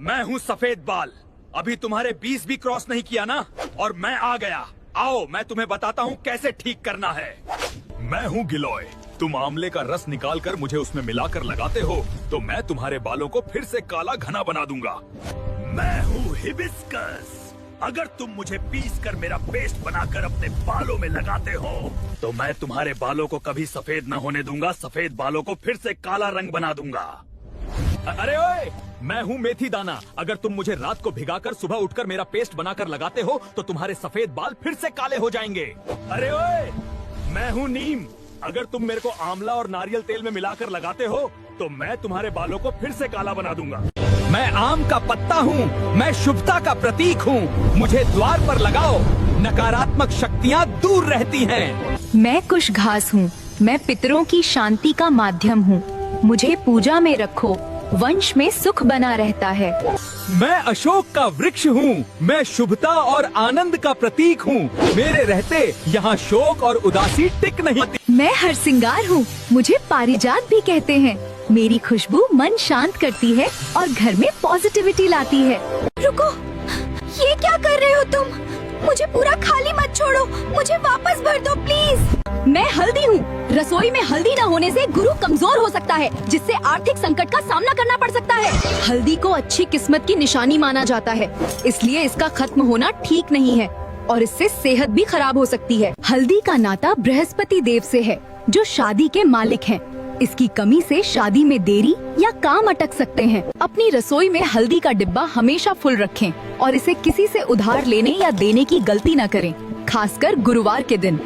मैं हूँ सफेद बाल। अभी तुम्हारे 20 भी क्रॉस नहीं किया ना, और मैं आ गया। आओ मैं तुम्हें बताता हूँ कैसे ठीक करना है। मैं हूँ गिलोय। तुम आंवले का रस निकाल कर मुझे उसमें मिलाकर लगाते हो तो मैं तुम्हारे बालों को फिर से काला घना बना दूंगा। मैं हूँ हिबिस्कस। अगर तुम मुझे पीस कर मेरा पेस्ट बनाकर अपने बालों में लगाते हो तो मैं तुम्हारे बालों को कभी सफेद न होने दूंगा। सफेद बालों को फिर से काला रंग बना दूंगा। अरे ओए, मैं हूँ मेथी दाना। अगर तुम मुझे रात को भिगाकर सुबह उठकर मेरा पेस्ट बनाकर लगाते हो तो तुम्हारे सफेद बाल फिर से काले हो जाएंगे। अरे ओए, मैं हूँ नीम। अगर तुम मेरे को आंवला और नारियल तेल में मिलाकर लगाते हो तो मैं तुम्हारे बालों को फिर से काला बना दूंगा। मैं आम का पत्ता हूँ, मैं शुभता का प्रतीक हूँ। मुझे द्वार पर लगाओ, नकारात्मक शक्तियाँ दूर रहती हैं। मैं कुश घास हूँ, मैं पितरों की शांति का माध्यम हूँ। मुझे पूजा में रखो, वंश में सुख बना रहता है। मैं अशोक का वृक्ष हूँ, मैं शुभता और आनंद का प्रतीक हूँ। मेरे रहते यहाँ शोक और उदासी टिक नहीं। मैं हरसिंगार हूँ, मुझे पारिजात भी कहते हैं। मेरी खुशबू मन शांत करती है और घर में पॉजिटिविटी लाती है। रुको, ये क्या कर रहे हो तुम? मुझे पूरा खाली मत छोड़ो, मुझे वापस भर दो प्लीज। मैं हल्दी हूँ। रसोई में हल्दी न होने से गुरु कमजोर हो सकता है, जिससे आर्थिक संकट का सामना करना पड़ सकता है। हल्दी को अच्छी किस्मत की निशानी माना जाता है, इसलिए इसका खत्म होना ठीक नहीं है और इससे सेहत भी खराब हो सकती है। हल्दी का नाता बृहस्पति देव से है, जो शादी के मालिक हैं। इसकी कमी से शादी में देरी या काम अटक सकते हैं। अपनी रसोई में हल्दी का डिब्बा हमेशा फुल रखें और इसे किसी से उधार लेने या देने की गलती न करें, खासकर गुरुवार के दिन।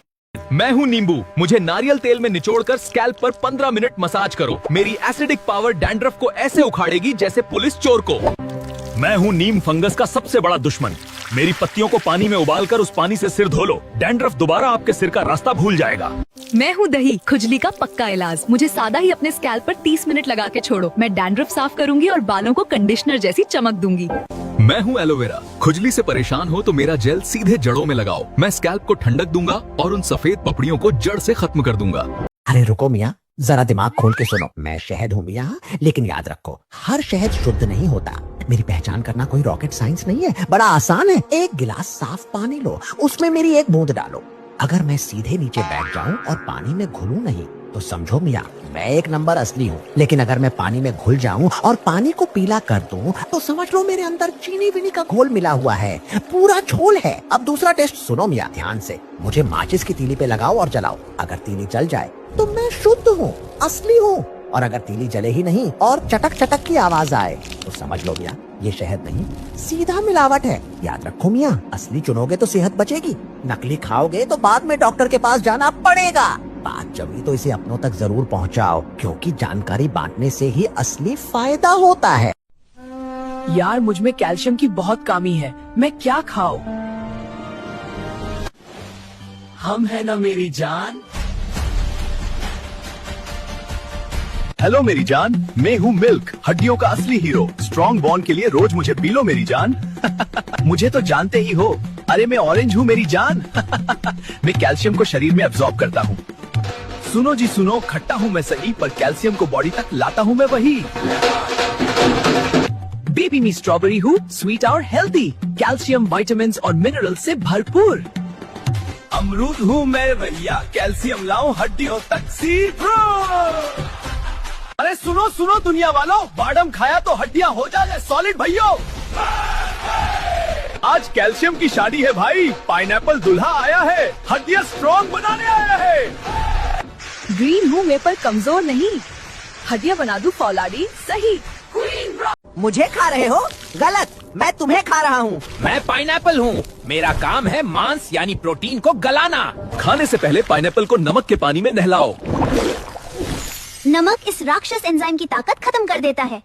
मैं हूँ नींबू। मुझे नारियल तेल में निचोड़कर स्कैल्प पर 15 मिनट मसाज करो। मेरी एसिडिक पावर डैंड्रफ को ऐसे उखाड़ेगी जैसे पुलिस चोर को। मैं हूँ नीम फंगस का सबसे बड़ा दुश्मन। मेरी पत्तियों को पानी में उबालकर उस पानी से सिर धो लो, डैंड्रफ दोबारा आपके सिर का रास्ता भूल जाएगा। मैं हूँ दही, खुजली का पक्का इलाज। मुझे सादा ही अपने स्कैल्प पर 30 मिनट लगा के छोड़ो। मैं डैंड्रफ साफ करूंगी और बालों को कंडीशनर जैसी चमक दूंगी। मैं हूँ एलोवेरा। खुजली से परेशान हो तो मेरा जेल सीधे जड़ों में लगाओ। मैं स्कैल्प को ठंडक दूंगा और उन सफेद पपड़ियों को जड़ से खत्म कर दूंगा। अरे रुको मियाँ, जरा दिमाग खोल के सुनो। मैं शहद हूँ मियाँ, लेकिन याद रखो हर शहद शुद्ध नहीं होता। मेरी पहचान करना कोई रॉकेट साइंस नहीं है, बड़ा आसान है। एक गिलास साफ पानी लो, उसमें मेरी एक बूंद डालो। अगर मैं सीधे नीचे बैठ जाऊं और पानी में घुलूं नहीं तो समझो मियाँ मैं एक नंबर असली हूँ। लेकिन अगर मैं पानी में घुल जाऊं और पानी को पीला कर दूं तो समझ लो मेरे अंदर चीनी विनी का घोल मिला हुआ है, पूरा झोल है। अब दूसरा टेस्ट सुनो मियाँ ध्यान से। मुझे माचिस की तीली पे लगाओ और जलाओ। अगर तीली जल जाए तो मैं शुद्ध हूँ, असली हूँ। और अगर तीली जले ही नहीं और चटक चटक की आवाज आए तो समझ लो मियाँ ये शहद नहीं, सीधा मिलावट है। याद रखो मियाँ, असली चुनोगे तो सेहत बचेगी, नकली खाओगे तो बाद में डॉक्टर के पास जाना पड़ेगा। बात जमी तो इसे अपनों तक जरूर पहुँचाओ, क्योंकि जानकारी बांटने से ही असली फायदा होता है। यार मुझ में कैल्शियम की बहुत कमी है, मैं क्या खाऊं? हम है ना मेरी जान। हेलो मेरी जान, मैं हूँ मिल्क, हड्डियों का असली हीरो। स्ट्रॉन्ग बॉन्ड के लिए रोज मुझे पी लो मेरी जान। मुझे तो जानते ही हो, अरे मैं ऑरेंज हूँ मेरी जान। मैं कैल्शियम को शरीर में अब्सॉर्ब करता हूँ। सुनो जी सुनो, खट्टा हूँ मैं सही, पर कैल्शियम को बॉडी तक लाता हूँ मैं वही। बेबी मी स्ट्रॉबेरी हूँ, स्वीट और हेल्दी, कैल्शियम, विटामिन और मिनरल से भरपूर। अमरूद हूँ मैं भैया, कैल्शियम लाऊं हड्डियों तक सीधे। अरे सुनो सुनो दुनिया वालों, बादाम खाया तो हड्डियां हो जाए सॉलिड भैया। आज कैल्शियम की शादी है भाई, पाइनएप्पल दूल्हा आया है, हड्डियां स्ट्रॉन्ग बनाने आया है। ग्रीन हूँ मैं पर कमजोर नहीं, हड्डियां बना दूं फौलादी सही। मुझे खा रहे हो? गलत, मैं तुम्हें खा रहा हूँ। मैं पाइनएप्पल हूँ, मेरा काम है मांस यानी प्रोटीन को गलाना। खाने से पहले पाइनएप्पल को नमक के पानी में नहलाओ। नमक इस राक्षस एंजाइम की ताकत खत्म कर देता है।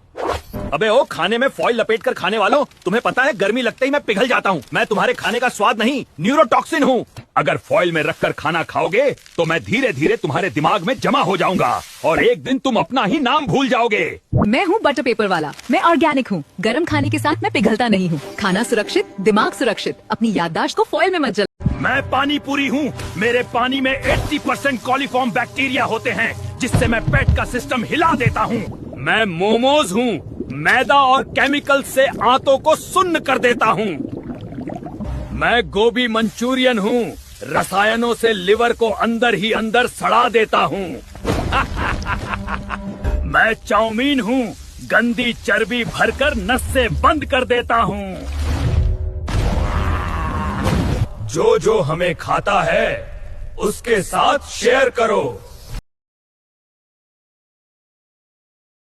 अबे ओ, खाने में फॉइल लपेट कर खाने वालों, तुम्हें पता है गर्मी लगते ही मैं पिघल जाता हूँ। मैं तुम्हारे खाने का स्वाद नहीं, न्यूरोटॉक्सिन हूँ। अगर फॉइल में रखकर खाना खाओगे तो मैं धीरे धीरे तुम्हारे दिमाग में जमा हो जाऊंगा और एक दिन तुम अपना ही नाम भूल जाओगे। मैं हूँ बटर पेपर वाला, मैं ऑर्गेनिक हूँ। गर्म खाने के साथ मैं पिघलता नहीं हूँ। खाना सुरक्षित, दिमाग सुरक्षित, अपनी याददाश्त को फॉइल में मत जला। मैं पानी पूरी हूँ, मेरे पानी में 80% कॉलीफॉर्म बैक्टीरिया होते हैं, जिससे मैं पेट का सिस्टम हिला देता हूँ। मैं मोमोज हूँ, मैदा और केमिकल से आंतों को सुन्न कर देता हूँ। मैं गोभी मंचूरियन हूँ, रसायनों से लिवर को अंदर ही अंदर सड़ा देता हूँ। मैं चाउमीन हूँ, गंदी चर्बी भरकर नसें बंद कर देता हूँ। जो जो हमें खाता है उसके साथ शेयर करो।